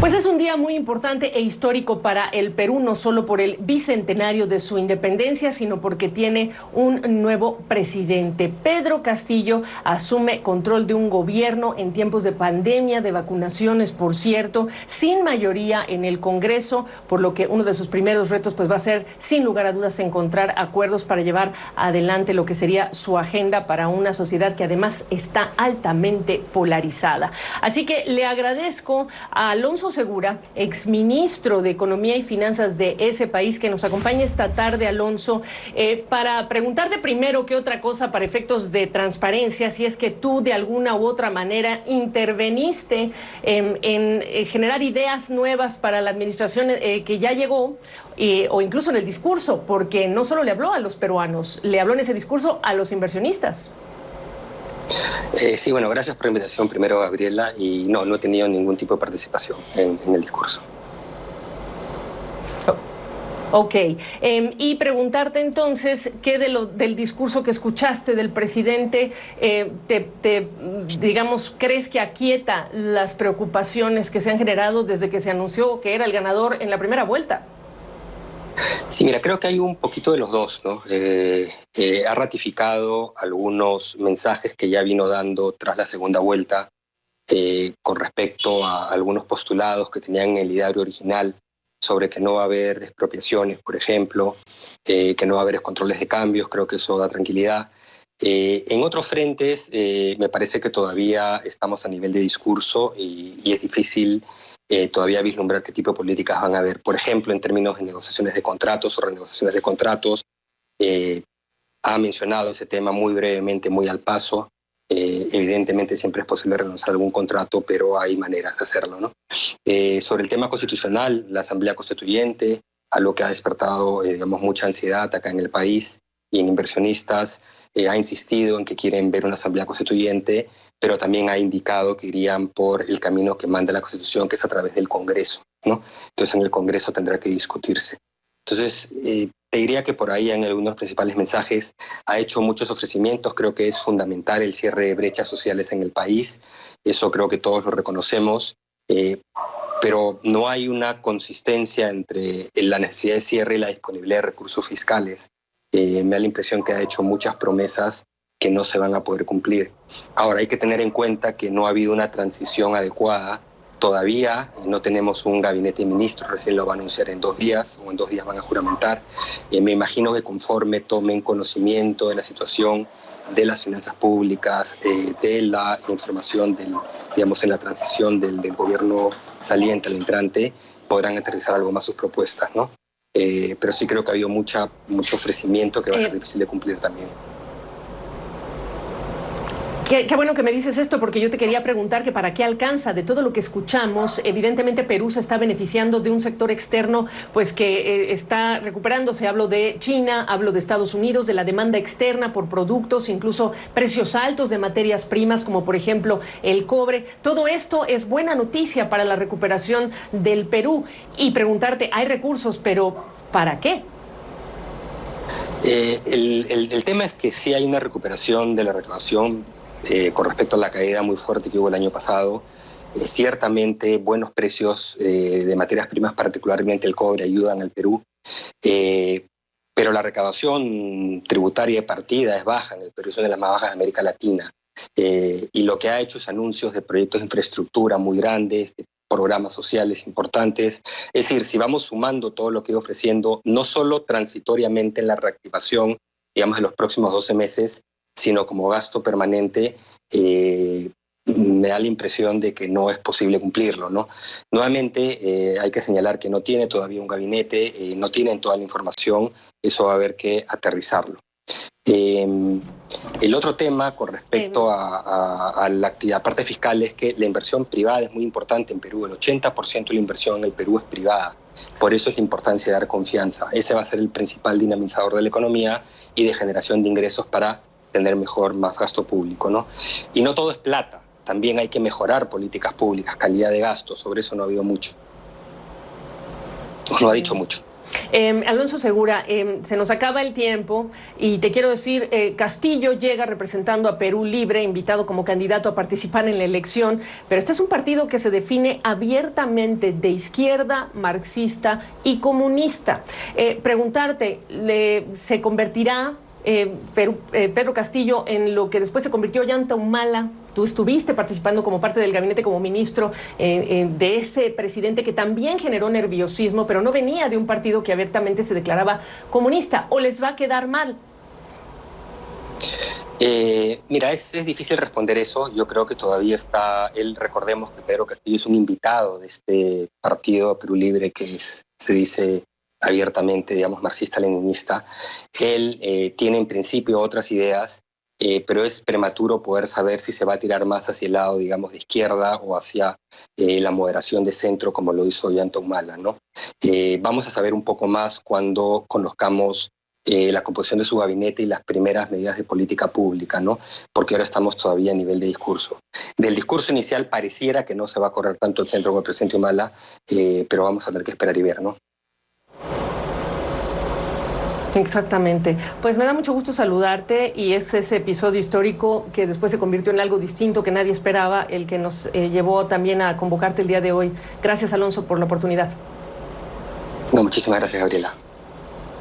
Pues es un día muy importante e histórico para el Perú, no solo por el bicentenario de su independencia, sino porque tiene un nuevo presidente. Pedro Castillo asume control de un gobierno en tiempos de pandemia, de vacunaciones, por cierto, sin mayoría en el Congreso, por lo que uno de sus primeros retos pues va a ser, sin lugar a dudas, encontrar acuerdos para llevar adelante lo que sería su agenda para una sociedad que además está altamente polarizada. Así que le agradezco a Alonso Segura, exministro de Economía y Finanzas de ese país, que nos acompaña esta tarde, Alonso, para preguntarte primero que otra cosa para efectos de transparencia, si es que tú de alguna u otra manera interveniste en generar ideas nuevas para la administración que ya llegó, o incluso en el discurso, porque no solo le habló a los peruanos, le habló en ese discurso a los inversionistas. Sí, bueno, gracias por la invitación primero, Gabriela, y no he tenido ningún tipo de participación en el discurso. Ok, y preguntarte entonces, ¿qué del discurso que escuchaste del presidente digamos, crees que aquieta las preocupaciones que se han generado desde que se anunció que era el ganador en la primera vuelta? Sí, mira, creo que hay un poquito de los dos, ¿no? Ha ratificado algunos mensajes que ya vino dando tras la segunda vuelta con respecto a algunos postulados que tenían en el ideario original sobre que no va a haber expropiaciones, por ejemplo, que no va a haber controles de cambios. Creo que eso da tranquilidad. En otros frentes me parece que todavía estamos a nivel de discurso y es difícil todavía vislumbrar qué tipo de políticas van a haber. Por ejemplo, en términos de negociaciones de contratos o renegociaciones de contratos, ha mencionado ese tema muy brevemente, muy al paso. Evidentemente siempre es posible renunciar a algún contrato, pero hay maneras de hacerlo, ¿no? Sobre el tema constitucional, la Asamblea Constituyente, a lo que ha despertado digamos, mucha ansiedad acá en el país y en inversionistas, ha insistido en que quieren ver una Asamblea Constituyente, pero también ha indicado que irían por el camino que manda la Constitución, que es a través del Congreso, ¿no? Entonces en el Congreso tendrá que discutirse. Entonces, te diría que por ahí en algunos principales mensajes ha hecho muchos ofrecimientos. Creo que es fundamental el cierre de brechas sociales en el país. Eso creo que todos lo reconocemos. Pero no hay una consistencia entre la necesidad de cierre y la disponibilidad de recursos fiscales. Me da la impresión que ha hecho muchas promesas que no se van a poder cumplir. Ahora, hay que tener en cuenta que no ha habido una transición adecuada. Todavía no tenemos un gabinete de ministros, recién lo va a anunciar en 2 días, o en 2 días van a juramentar. Me imagino que conforme tomen conocimiento de la situación de las finanzas públicas, de la información digamos, en la transición del gobierno saliente al entrante, podrán aterrizar algo más sus propuestas, ¿no? Pero sí creo que ha habido mucho ofrecimiento que va a ser difícil de cumplir también. Qué bueno que me dices esto, porque yo te quería preguntar que para qué alcanza. De todo lo que escuchamos, evidentemente Perú se está beneficiando de un sector externo pues que está recuperándose. Hablo de China, hablo de Estados Unidos, de la demanda externa por productos, incluso precios altos de materias primas, como por ejemplo el cobre. Todo esto es buena noticia para la recuperación del Perú. Y preguntarte, hay recursos, pero ¿para qué? El tema es que sí hay una recuperación de la recaudación con respecto a la caída muy fuerte que hubo el año pasado. Ciertamente buenos precios de materias primas, particularmente el cobre, ayudan al Perú, pero la recaudación tributaria de partida es baja en el Perú, es una de las más bajas de América Latina, y lo que ha hecho es anuncios de proyectos de infraestructura muy grandes, de programas sociales importantes. Es decir, si vamos sumando todo lo que he ofreciendo, no solo transitoriamente en la reactivación, digamos, de los próximos 12 meses, sino como gasto permanente, me da la impresión de que no es posible cumplirlo, ¿no? Nuevamente, hay que señalar que no tiene todavía un gabinete, no tienen toda la información, eso va a haber que aterrizarlo. El otro tema con respecto a la parte fiscal es que la inversión privada es muy importante en Perú. El 80% de la inversión en el Perú es privada. Por eso es la importancia de dar confianza. Ese va a ser el principal dinamizador de la economía y de generación de ingresos para tener más gasto público, ¿no? Y no todo es plata, también hay que mejorar políticas públicas, calidad de gasto, sobre eso no ha habido mucho. No ha dicho mucho. Alonso Segura, se nos acaba el tiempo y te quiero decir, Castillo llega representando a Perú Libre, invitado como candidato a participar en la elección, pero este es un partido que se define abiertamente de izquierda, marxista y comunista. Preguntarte, ¿se convertirá Pedro Castillo en lo que después se convirtió Ollanta Humala? Tú estuviste participando como parte del gabinete, como ministro de ese presidente que también generó nerviosismo, pero no venía de un partido que abiertamente se declaraba comunista. ¿O les va a quedar mal? Mira, es difícil responder eso. Yo creo que todavía está, recordemos que Pedro Castillo es un invitado de este partido Perú Libre que se dice abiertamente, digamos, marxista-leninista. Él tiene en principio otras ideas, pero es prematuro poder saber si se va a tirar más hacia el lado, digamos, de izquierda o hacia la moderación de centro, como lo hizo Ollanta Humala, ¿no? Vamos a saber un poco más cuando conozcamos la composición de su gabinete y las primeras medidas de política pública, ¿no? Porque ahora estamos todavía a nivel de discurso. Del discurso inicial pareciera que no se va a correr tanto el centro como el presidente Humala, pero vamos a tener que esperar y ver, ¿no? Exactamente. Pues me da mucho gusto saludarte y es ese episodio histórico que después se convirtió en algo distinto que nadie esperaba, el que nos llevó también a convocarte el día de hoy. Gracias, Alonso, por la oportunidad. No, muchísimas gracias, Gabriela.